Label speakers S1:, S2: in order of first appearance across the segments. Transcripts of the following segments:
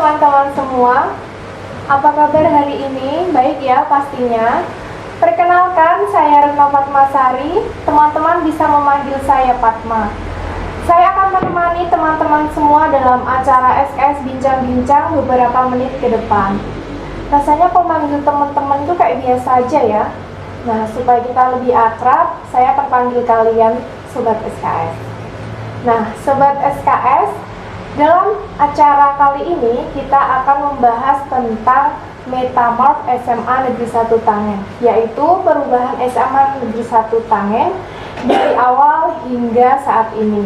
S1: teman-teman semua, apa kabar hari ini? Baik ya pastinya. Perkenalkan, saya Retno Fatmasari. Teman-teman bisa memanggil saya Fatma. Saya akan menemani teman-teman semua dalam acara SKS Bincang-Bincang beberapa menit ke depan. Rasanya pemanggil teman-teman itu kayak biasa aja ya. Nah, supaya kita lebih akrab, saya akan panggil kalian Sobat SKS. Nah, Sobat SKS, dalam acara kali ini kita akan membahas tentang metamorf SMA Negeri 1 Tangen, yaitu perubahan SMA Negeri 1 Tangen dari awal hingga saat ini.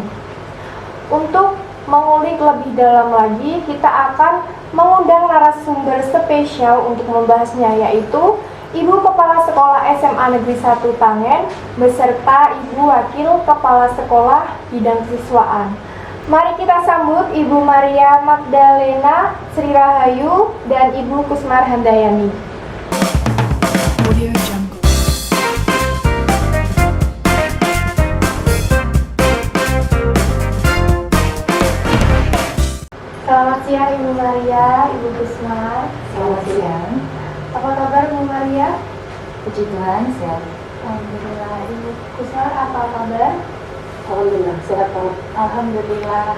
S1: Untuk mengulik lebih dalam lagi, kita akan mengundang narasumber spesial untuk membahasnya, yaitu Ibu Kepala Sekolah SMA Negeri 1 Tangen beserta Ibu Wakil Kepala Sekolah Bidang Siswaan. Mari kita sambut Ibu Maria Magdalena Sri Rahayu dan Ibu Kusmar Handayani. Selamat siang Ibu Maria, Ibu Kusmar.
S2: Selamat siang.
S1: Apa kabar Bu Maria?
S2: Puji Tuhan, sehat.
S1: Alhamdulillah. Ibu Kusmar, apa kabar?
S2: Alhamdulillah, sehat banget.
S1: Alhamdulillah.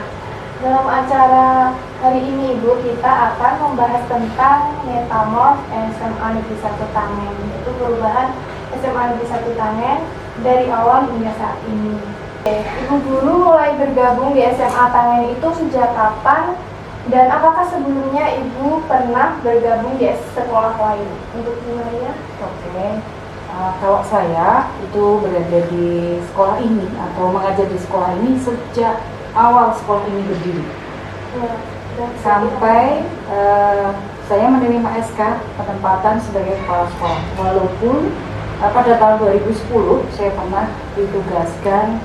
S1: Dalam acara hari ini Ibu, kita akan membahas tentang metamorf SMA Negeri 1 Tangen, yaitu perubahan SMA Negeri 1 Tangen dari awal hingga saat ini. Ibu guru mulai bergabung di SMA Tangen itu sejak kapan? Dan apakah sebelumnya Ibu pernah bergabung di sekolah lain? Untuk Bu Maria?
S2: Oke. Kalau saya itu berada di sekolah ini atau mengajar di sekolah ini sejak awal sekolah ini berdiri.
S1: Ya,
S2: Sampai saya menerima SK penempatan sebagai kepala sekolah. Walaupun pada tahun 2010 saya pernah ditugaskan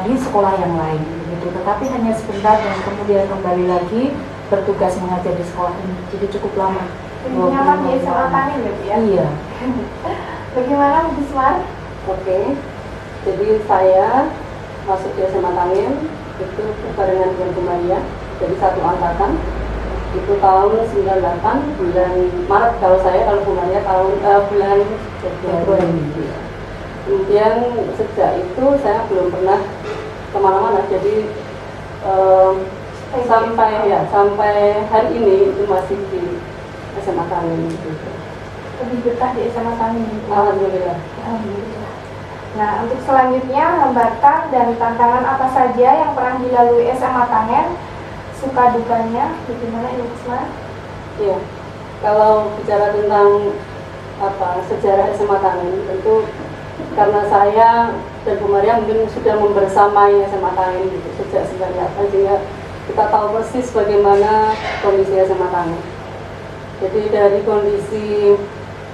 S2: di sekolah yang lain, begitu. Tetapi hanya sebentar dan kemudian kembali lagi bertugas mengajar di sekolah ini. Jadi cukup lama.
S1: Nyaman di SMA Tangen ya?
S2: Iya.
S1: Bagaimana Bu Kusmar?
S3: Oke, jadi saya masuk di SMA Tangen itu barengan dengan Bu Maria, jadi satu angkatan. Itu tahun 98 bulan Maret kalau saya, kalau Bu Maria bulan Februari. Kemudian sejak itu saya belum pernah kemana-mana, jadi sampai hari ini itu masih di SMA Tangen gitu.
S1: Lebih betah di SMA Tangen.
S3: Alhamdulillah.
S1: Alhamdulillah. Nah, untuk selanjutnya, hambatan dan tantangan apa saja yang pernah dilalui SMA Tangen, suka dukanya, bagaimana Ibu Kusmar?
S3: Iya, kalau bicara tentang sejarah SMA Tangen, tentu karena saya dan Bu Maria mungkin sudah membersamai SMA Tangen gitu, sejak 98, sehingga kita tahu persis bagaimana kondisi SMA Tangen. Jadi dari kondisi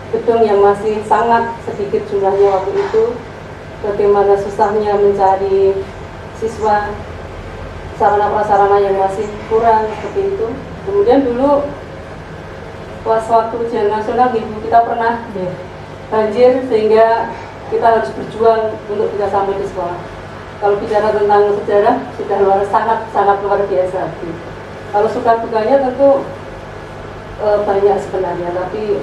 S3: gedung yang masih sangat sedikit jumlahnya waktu itu, bagaimana susahnya mencari siswa, sarana-prasarana yang masih kurang seperti itu. Kemudian dulu pas waktu ujian nasional Ibu, kita pernah banjir sehingga kita harus berjuang untuk bisa sampai di sekolah. Kalau bicara tentang sejarah sudah sangat luar biasa. Kalau suka dukanya tentu banyak sebenarnya, tapi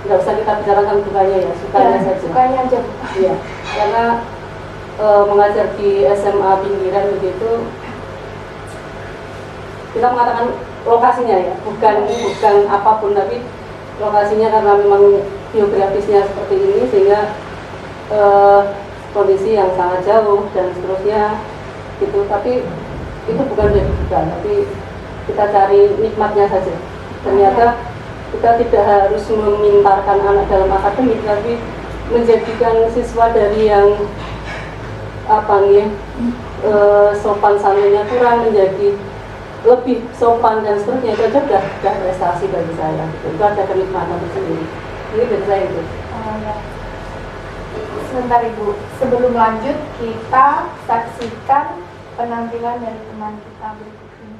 S3: nggak usah kita bicarakan dukanya ya, sukanya saja.
S1: Sukanya aja.
S3: Iya, karena mengajar di SMA pinggiran begitu, kita mengatakan lokasinya ya, bukan apapun, tapi lokasinya karena memang geografisnya seperti ini sehingga kondisi yang sangat jauh dan seterusnya gitu. Tapi itu bukan jadi beban, tapi kita cari nikmatnya saja. Ternyata kita tidak harus memintarkan anak dalam akademik, tapi menjadikan siswa dari yang sopan santunnya kurang menjadi lebih sopan dan seterusnya. Itu aja sudah prestasi bagi saya. Itu ada kenikmatan tersendiri. Ini dari saya itu.
S1: Sebentar Ibu, sebelum lanjut kita saksikan penampilan dari teman kita berikut ini.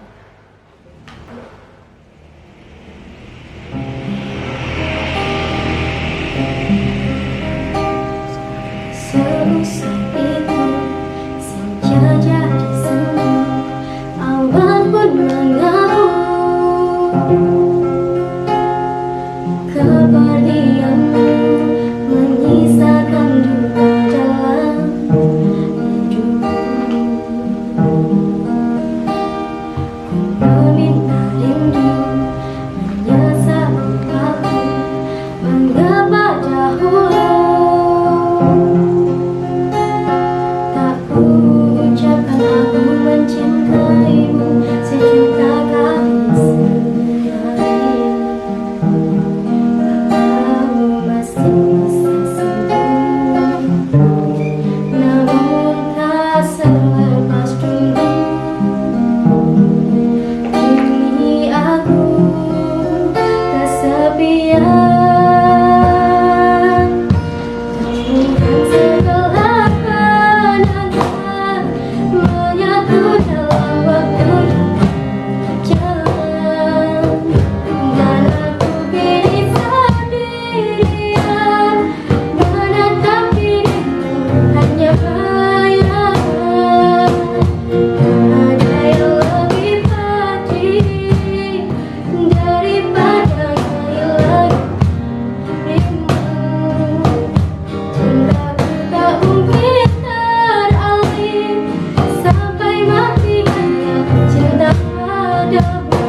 S4: Seusah itu senja jadi semu, awan pun mengaum. Kepergianmu menyisakan duka dalam hidupku. Ku meminta rindu menyesal aku mengapa dahulu tak ku ucapkan aku mencintaimu sejuta kali sehari. Aku masih bisa sembuh, namun tak selepas dulu. Kini aku kesepian, temukan segala kenangan menyatu dalam waktu jalan, dan aku kini sendirian menatap dirimu hanya bayangan. Ada yang lebih pedih daripada kehilangan rindu. Cintaku tak mungkin teralih sampai mati hanya cinta padamu.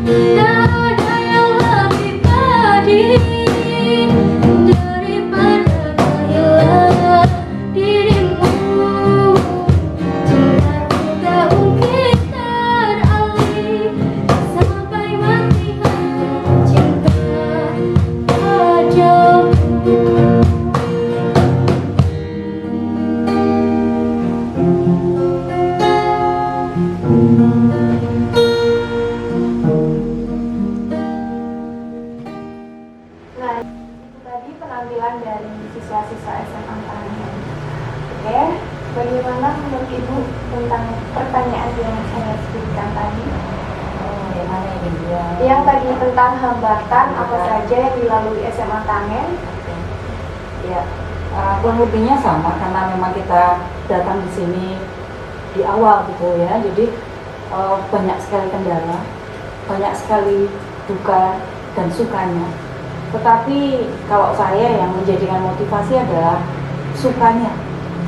S4: Tak ada yang lebih pedih daripada kehilangan dirimu. Cintaku tak mungkin teralih sampai mati hanya cinta padamu.
S1: Nah, itu tadi penampilan dari siswa-siswa SMA Tangen. Oke, bagaimana menurut Ibu tentang pertanyaan yang saya sebutkan tadi?
S2: Yang mana ini dia?
S1: Yang tadi tentang hambatan apa saja yang dilalui SMA Tangen?
S2: Ya, kurang lebihnya sama karena memang kita datang di sini di awal gitu ya. Jadi banyak sekali kendala, banyak sekali duka dan sukanya. Tetapi kalau saya yang menjadikan motivasi adalah sukanya.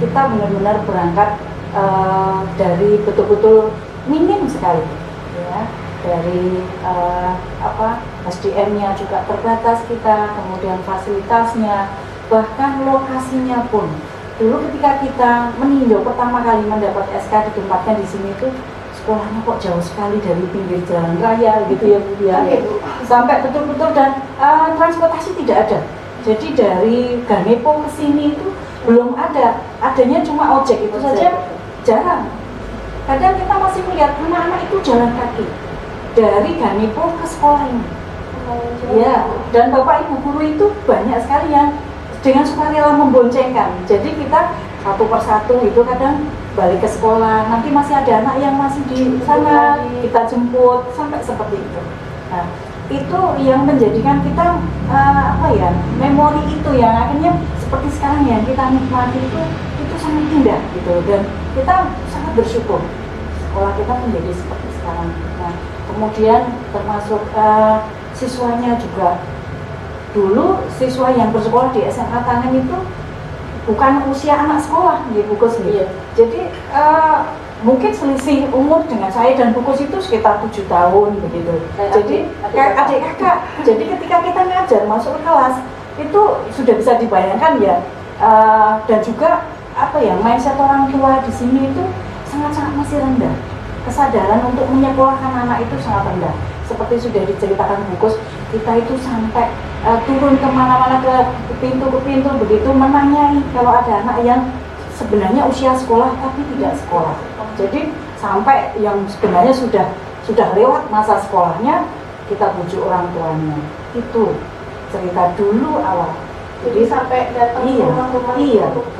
S2: Kita benar-benar berangkat dari betul-betul minim sekali, ya. Dari SDM-nya juga terbatas kita, kemudian fasilitasnya, bahkan lokasinya pun. Dulu ketika kita meninjau pertama kali mendapat SK ditempatkan di sini tuh sekolahnya kok jauh sekali dari pinggir jalan raya gitu ya Bu ya. Sampai betul-betul dan transportasi tidak ada. Jadi dari Ganepo ke sini itu belum ada, adanya cuma ojek itu saja jarang. Kadang kita masih melihat anak-anak itu jalan kaki dari Ganepo ke sekolah ini. Ya, dan Bapak Ibu guru itu banyak sekali yang dengan sukarela memboncengkan. Jadi kita satu persatu itu kadang balik ke sekolah, nanti masih ada anak yang masih di sana, kita jemput sampai seperti itu. Nah, itu yang menjadikan kita memori itu yang akhirnya seperti sekarang yang kita nikmati itu sangat indah gitu, dan kita sangat bersyukur sekolah kita menjadi seperti sekarang. Nah, kemudian termasuk siswanya juga. Dulu siswa yang bersekolah di SMA Tangen itu bukan usia anak sekolah, Bu Kus. Jadi mungkin selisih umur dengan saya dan Bu Kus itu sekitar 7 tahun begitu. Jadi adik kakak. Jadi ketika kita ngajar masuk ke kelas itu sudah bisa dibayangkan ya. Dan juga mindset orang tua di sini itu sangat-sangat masih rendah. Kesadaran untuk menyekolahkan anak itu sangat rendah. Seperti sudah diceritakan Bu Kus, kita itu sampai turun kemana-mana ke pintu begitu menanyai kalau ada anak yang sebenarnya usia sekolah tapi tidak sekolah. Jadi sampai yang sebenarnya sudah lewat masa sekolahnya kita bujuk orang tuanya. Itu cerita dulu awal.
S1: Jadi sampai datang ke rumah-rumah.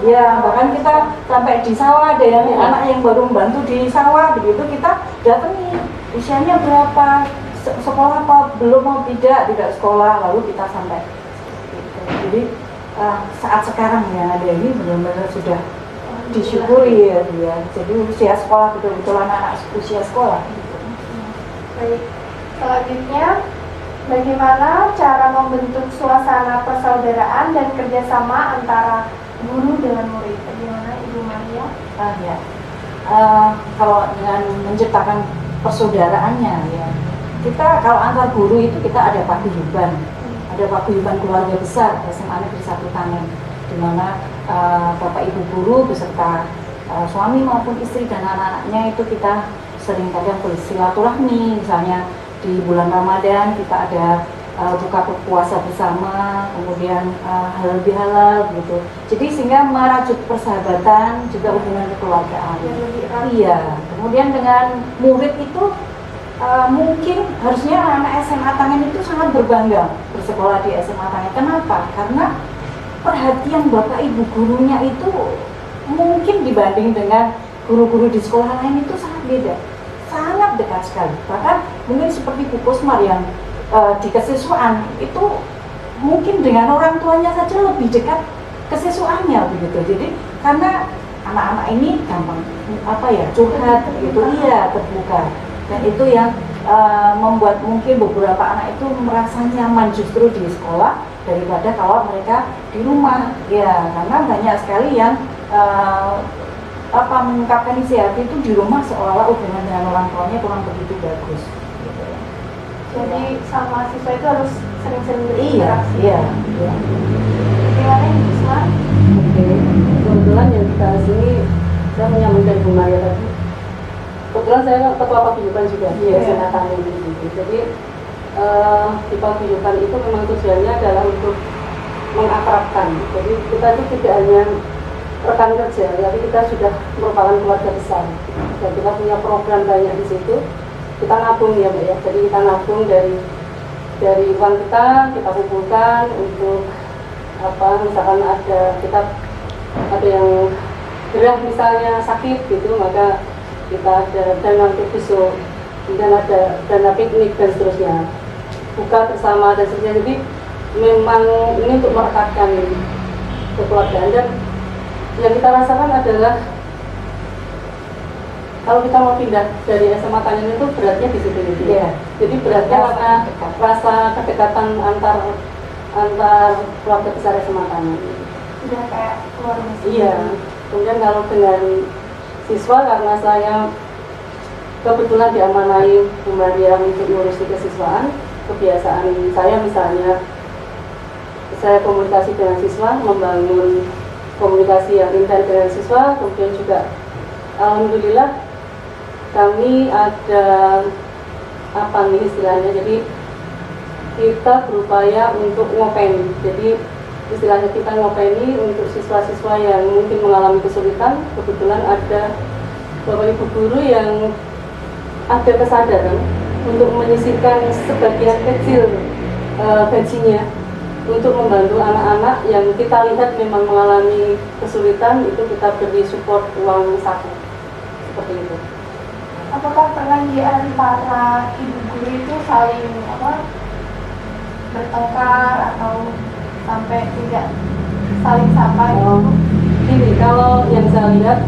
S2: Iya, bahkan kita sampai di sawah ada yang anak yang baru membantu di sawah begitu kita datangi usianya berapa, sekolah apa belum mau tidak sekolah, lalu kita sampai gitu. Jadi saat sekarang yang ada ini benar-benar sudah disyukuri ya. Jadi usia sekolah betul-betul anak-anak usia sekolah gitu.
S1: Baik, Selanjutnya, bagaimana cara membentuk suasana persaudaraan dan kerjasama antara guru dengan murid? Bagaimana Ibu Maria?
S2: Ya. Kalau dengan menciptakan persaudaraannya ya, kita kalau antar guru itu kita ada paguyuban, keluarga besar SMA Negeri 1 Tangen, di mana Bapak Ibu guru beserta suami maupun istri dan anak-anaknya itu kita sering kadang bersilaturahmi, misalnya di bulan Ramadan kita ada buka puasa bersama, kemudian halal bihalal gitu. Jadi sehingga merajut persahabatan juga hubungan kekeluargaan. Iya. Kemudian dengan murid itu mungkin harusnya anak SMA Tangen itu sangat berbangga bersekolah di SMA Tangen. Kenapa? Karena perhatian Bapak Ibu gurunya itu mungkin dibanding dengan guru-guru di sekolah lain itu sangat beda, sangat dekat sekali. Bahkan mungkin seperti Bu Kusmar yang di kesiswaan itu mungkin dengan orang tuanya saja lebih dekat kesiswaannya begitu. Jadi karena anak-anak ini gampang curhat gitu, iya, terbuka, dan itu yang membuat mungkin beberapa anak itu merasa nyaman justru di sekolah daripada kalau mereka di rumah ya, karena banyak sekali yang mengungkapkan isi hati itu di rumah seolah-olah hubungan dengan orang tuanya kurang begitu bagus.
S1: Jadi sama siswa itu harus sering-sering
S2: Iya.
S1: Bagaimana Ibu Isma?
S3: Oke, kebetulan yang kita sini saya menyambungkan Bu Maria tadi. Kebetulan saya ketua paguyuban juga di SMA Tangen gitu. Jadi di paguyuban itu memang tujuannya adalah untuk mengakrabkan. Jadi kita itu tidak hanya rekan kerja, tapi kita sudah merupakan keluarga besar. Dan kita punya program banyak di situ. Kita nabung ya Mbak ya. Jadi kita nabung dari uang kita kumpulkan untuk misalkan kita ada yang gerah misalnya sakit gitu, maka kita ada dana untuk besok, kemudian ada dana piknik dan seterusnya, buka bersama dan seterusnya. Jadi memang ini untuk merekatkan kekeluargaan. Dan yang kita rasakan adalah kalau kita mau pindah dari SMA Tangen itu beratnya di situ gitu.
S2: Yeah.
S3: Jadi beratnya karena rasa kedekatan antar keluarga besar SMA Tangen.
S1: Sudah kayak keluarga.
S3: Iya. Kemudian kalau dengan siswa, karena saya kebetulan diamanai Bu Maria untuk ngurusi kesiswaan, kebiasaan saya misalnya saya komunikasi dengan siswa, membangun komunikasi yang intens dengan siswa. Kemudian juga alhamdulillah kami ada istilahnya, jadi kita berupaya untuk ngopeni. Jadi istilahnya kita ngopeni untuk siswa-siswa yang mungkin mengalami kesulitan. Kebetulan ada Bapak Ibu guru yang ada kesadaran untuk menyisihkan sebagian kecil gajinya untuk membantu anak-anak yang kita lihat memang mengalami kesulitan. Itu kita beri support uang saku seperti itu.
S1: Apakah pernah di antara ibu guru itu saling bertengkar atau sampai tidak saling sapa gitu?
S3: Ini kalau yang saya lihat,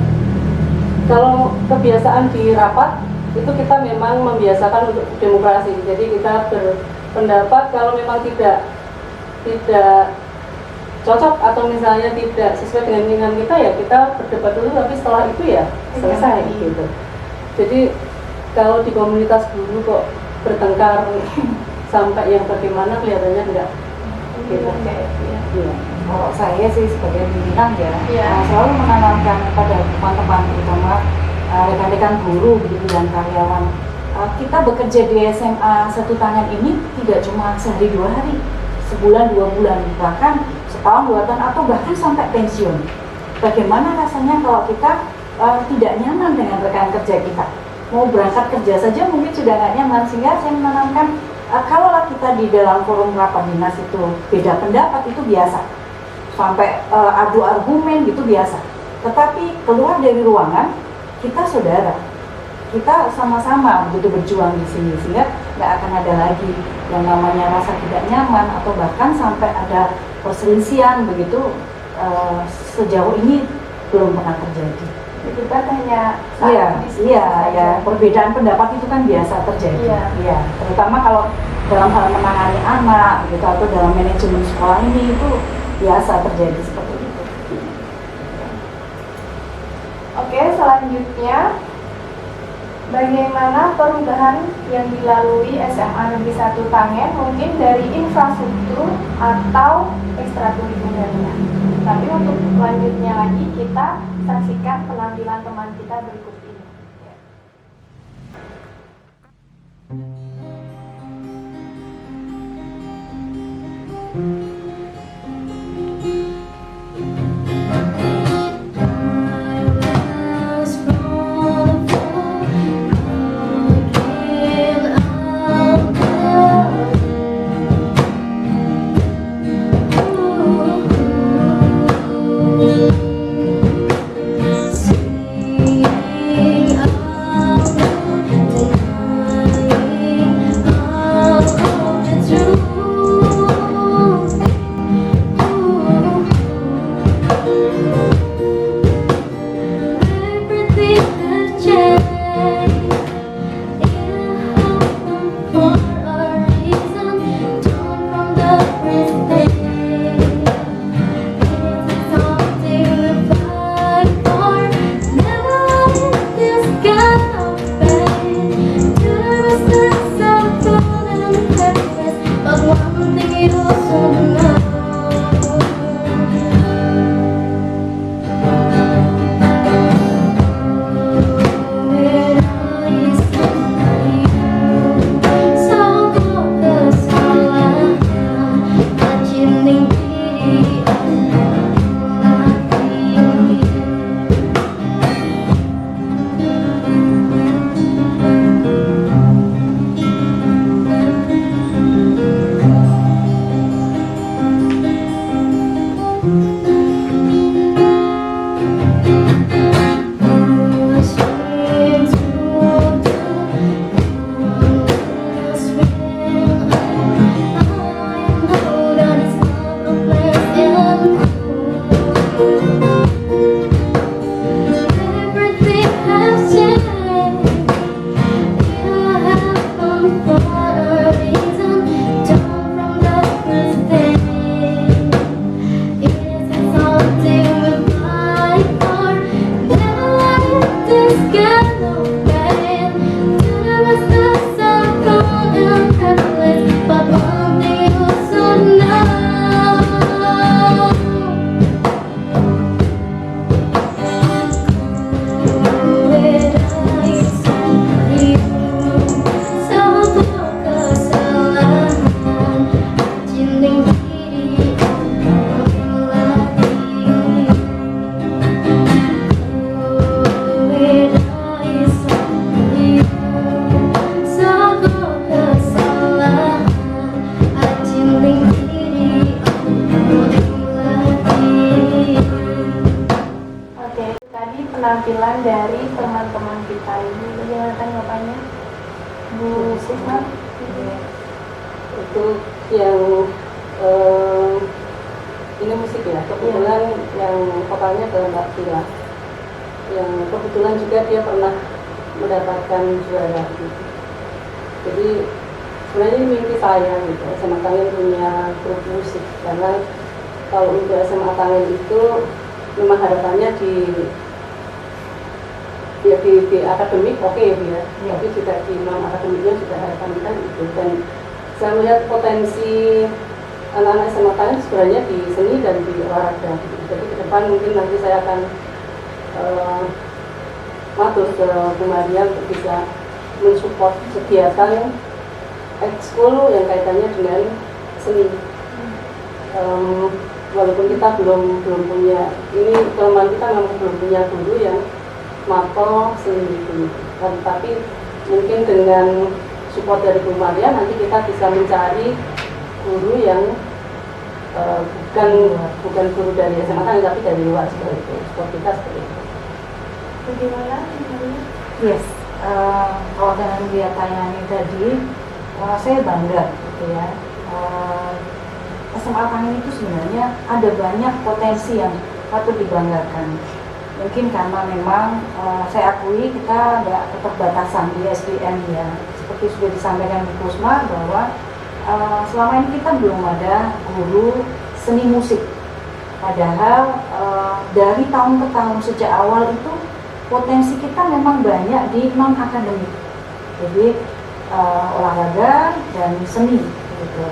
S3: kalau kebiasaan di rapat itu kita memang membiasakan untuk demokrasi. Jadi kita berpendapat, kalau memang tidak cocok atau misalnya tidak sesuai dengan keinginan kita, ya kita berdebat dulu, tapi setelah itu ya selesai gitu. Jadi kalau di komunitas guru kok bertengkar sampai yang bagaimana, kelihatannya enggak. Gitu.
S2: Iya. Kalau saya sih sebagai pimpinan
S1: Iya.
S2: selalu menanamkan pada teman-teman, terutama rekan-rekan guru begitu dan karyawan, kita bekerja di SMA 1 Tangen ini tidak cuma sehari 2 hari, sebulan 2 bulan, bahkan setahun 2 tahun, atau bahkan sampai pensiun. Bagaimana rasanya kalau kita tidak nyaman dengan rekan kerja kita, mau berangkat kerja saja mungkin sudah nggak nyaman. Sehingga saya menanamkan, kalaulah kita di dalam forum rapat dinas itu beda pendapat, itu biasa, sampai adu argumen gitu biasa. Tetapi keluar dari ruangan, kita saudara, kita sama-sama begitu berjuang di sini, sehingga nggak akan ada lagi yang namanya rasa tidak nyaman atau bahkan sampai ada perselisihan begitu. Sejauh ini belum pernah terjadi.
S1: berdebat hanya saat
S2: Iya,
S1: diskusi
S2: iya,
S1: saja.
S2: ya. Perbedaan pendapat itu kan biasa terjadi.
S1: Iya.
S2: Iya, terutama kalau dalam hal menangani anak gitu atau dalam manajemen sekolah ini itu biasa terjadi seperti itu.
S1: Oke, selanjutnya bagaimana perubahan yang dilalui SMA Negeri 1 Tangen mungkin dari infrastruktur atau ekstrakurikulernya. Tapi untuk selanjutnya lagi kita saksikan penampilan teman kita berikut ini.
S4: Everything has changed. For a reason, torn from the present. It's something we fight for. Never let this go away. There is less of fun and happiness, but one thing you should know. Everything has changed. You have come for a reason, torn from the present. It's something we fight for. Never let this get away. There was the sun, gold and happiness, but one thing you should know.
S1: Oke, tadi penampilan dari teman-teman kita ini. Bagaimana tanggapannya, Bu Sisma?
S3: Itu yang ini musik ya, kebetulan yang vokalnya adalah Mbak Vila, yang kebetulan juga dia pernah mendapatkan juara gitu. Jadi sebenarnya ini mimpi saya gitu, SMA Tangen punya grup musik, karena kalau untuk SMA Tangen itu memang harapannya di akademik oke ya, tapi juga di non akademiknya juga harapan kita itu. Dan saya melihat potensi anak-anak SMA Tangen sebenarnya di seni dan di olahraga gitu. Jadi ke depan mungkin nanti saya akan matur ke Bu Maria untuk bisa mensupport kegiatan ekskul yang kaitannya dengan seni. Walaupun kita belum punya, ini kelemahan kita memang belum punya guru yang mapel seni itu, tapi mungkin dengan support dari Bu Maria nanti kita bisa mencari guru yang bukan guru dari SMA Tangen tapi dari luar seperti itu, support kita seperti itu.
S1: Bagaimana, Bu Maria?
S2: Yes, kalau dengan lihat tayangan tadi, saya bangga gitu ya. SMA Tangen itu sebenarnya ada banyak potensi yang patut dibanggakan. mungkin karena memang saya akui kita ada keterbatasan di SDM ya. Seperti sudah disampaikan Bu Kusma bahwa selama ini kita belum ada guru seni musik. Padahal dari tahun ke tahun sejak awal itu potensi kita memang banyak di non akademik. Jadi olahraga dan seni gitu.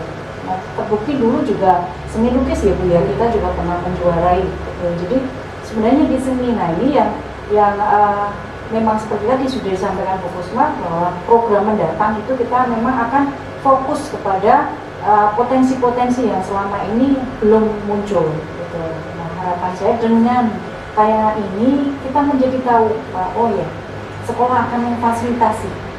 S2: Nah, terbukti dulu juga seni lukis ya Bu ya, kita juga pernah menjuarai gitu. Jadi sebenarnya di seni, nah ini yang memang seperti tadi sudah disampaikan Bu Kusma bahwa program mendatang itu kita memang akan fokus kepada potensi-potensi yang selama ini belum muncul gitu. Nah, harapan saya dengan kayak ini kita menjadi tahu oh ya, sekolah akan memfasilitasi.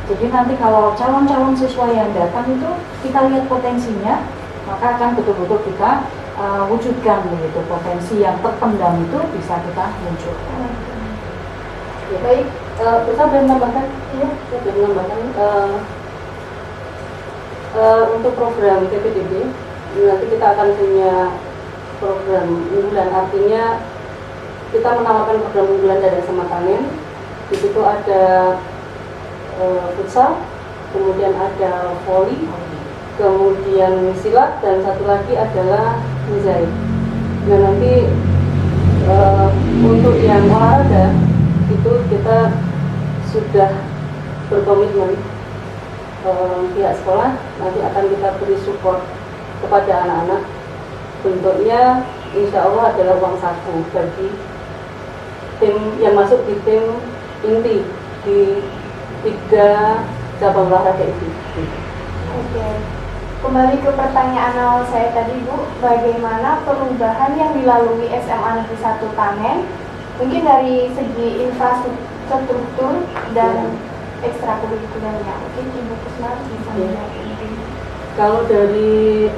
S2: Jadi nanti kalau calon-calon siswa yang datang itu kita lihat potensinya, maka akan betul-betul kita wujudkan begitu, potensi yang terpendam itu bisa kita munculkan.
S3: Ya, baik, bisa menambahkan? Iya, saya menambahkan untuk program PPDB nanti kita akan punya program unggulan, artinya kita menawarkan program unggulan dari SMA Tanen. Di situ ada futsal, kemudian ada voli, kemudian silat, dan satu lagi adalah menjahit. Nah nanti untuk yang olahraga itu kita sudah berkomitmen pihak sekolah nanti akan kita beri support kepada anak-anak. Bentuknya insya Allah adalah uang saku bagi tim yang masuk di tim inti di 3 cabang olahraga itu.
S1: Oke. Kembali ke pertanyaan awal saya tadi Bu, bagaimana perubahan yang dilalui SMA Negeri 1 Tanen mungkin dari segi infrastruktur dan ekstrakurikulernya? Mungkin Ibu Kusma bisa menjawab ini.
S3: Kalau dari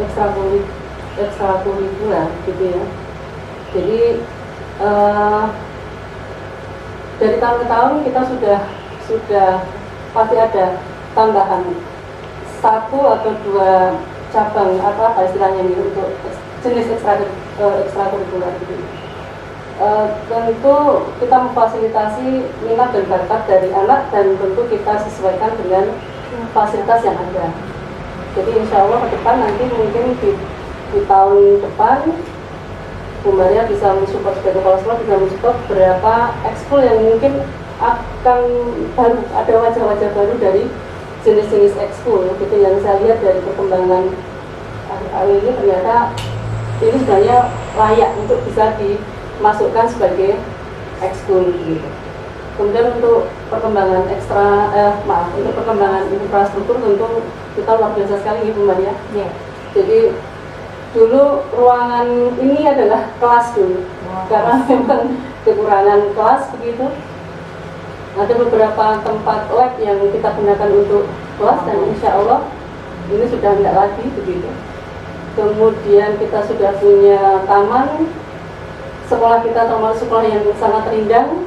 S3: ekstrakurikuler gitu ya, jadi dari tahun ke tahun kita sudah pasti ada tambahan 1 atau 2 cabang apa istilahnya ini untuk jenis ekstrakurikuler gitu. Tentu kita memfasilitasi minat dan bakat dari anak, dan tentu kita sesuaikan dengan fasilitas yang ada. Jadi insya Allah ke depan nanti mungkin di tahun depan Bu Maria bisa mensupport sebagai kepala sekolah, bisa mensupport berapa ekskul yang mungkin akan baru, ada wajah-wajah baru dari jenis-jenis ekskul gitu. Yang saya lihat dari perkembangan akhir-akhir ini ternyata ini sebenarnya layak untuk bisa dimasukkan sebagai ekskul gitu. Kemudian untuk perkembangan untuk perkembangan infrastruktur tentu kita luar biasa sekali Bu Maria.
S2: Yeah.
S3: Jadi dulu ruangan ini adalah kelas dulu, karena memang kekurangan kelas begitu. Ada beberapa tempat lab yang kita gunakan untuk kelas, dan insya Allah ini sudah tidak lagi begitu. Kemudian kita sudah punya taman, sekolah kita termasuk sekolah yang sangat rindang.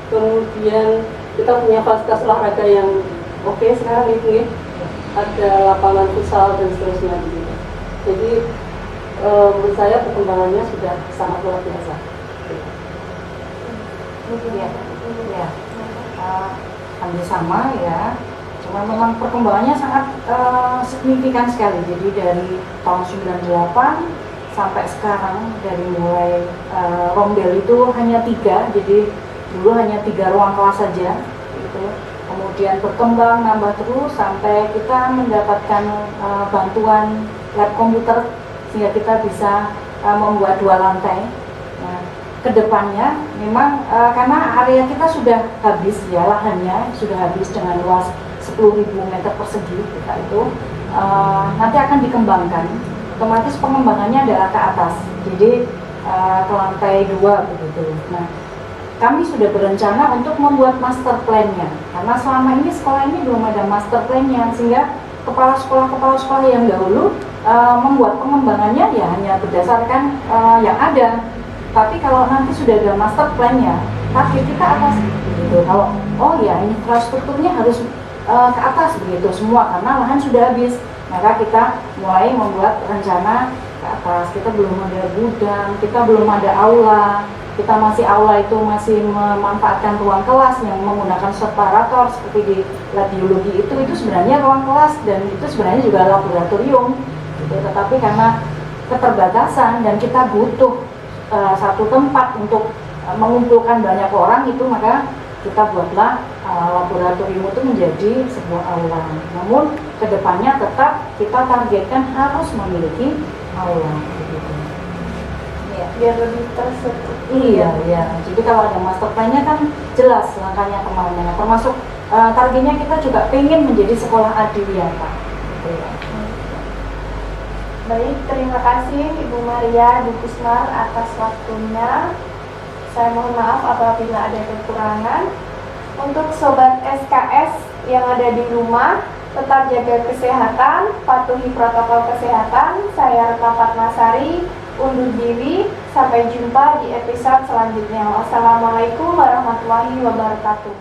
S3: Kemudian kita punya fasilitas olahraga yang oke sekarang itu ya, ada lapangan futsal dan seterusnya begitu. Jadi menurut saya perkembangannya sudah sangat luar biasa.
S2: Ya, hampir sama ya. Cuma memang perkembangannya sangat signifikan sekali. Jadi dari tahun 98 sampai sekarang, dari mulai rombel itu hanya 3, jadi dulu hanya 3 ruang kelas saja gitu. Kemudian berkembang, nambah terus sampai kita mendapatkan bantuan lab komputer sehingga kita bisa membuat 2 lantai. Nah, kedepannya memang karena area kita sudah habis ya, lahannya sudah habis dengan luas 10.000 meter persegi kita itu nanti akan dikembangkan. Otomatis pengembangannya adalah ke atas, jadi ke lantai 2 begitu. Nah, kami sudah berencana untuk membuat master plan-nya, karena selama ini sekolah ini belum ada master plan-nya, sehingga kepala sekolah yang dahulu membuat pengembangannya ya hanya berdasarkan yang ada. Tapi kalau nanti sudah ada master plan-nya, target kita atas gitu. Kalau oh ya infrastrukturnya harus ke atas begitu semua, karena lahan sudah habis, maka kita mulai membuat rencana ke atas. Kita belum ada gudang, kita belum ada aula. Kita masih aula itu masih memanfaatkan ruang kelas yang menggunakan separator seperti di lab biologi itu sebenarnya ruang kelas dan itu sebenarnya juga laboratorium gitu. Tetapi karena keterbatasan dan kita butuh satu tempat untuk mengumpulkan banyak orang itu, maka kita buatlah laboratorium itu menjadi sebuah aula. Namun kedepannya tetap kita targetkan harus memiliki aula gitu.
S1: Biar lebih terstruktur.
S2: Iya. Jadi kalau ada master plan-nya kan jelas langkahnya kemana. Termasuk targetnya kita juga pengen menjadi sekolah adiwiyata. Gitu ya.
S1: Baik, terima kasih Ibu Maria Bu Kusmar atas waktunya. Saya mohon maaf apabila ada kekurangan. Untuk sobat SKS yang ada di rumah, tetap jaga kesehatan, patuhi protokol kesehatan. Saya Retno Fatmasari undur diri. Sampai jumpa di episode selanjutnya. Wassalamualaikum warahmatullahi wabarakatuh.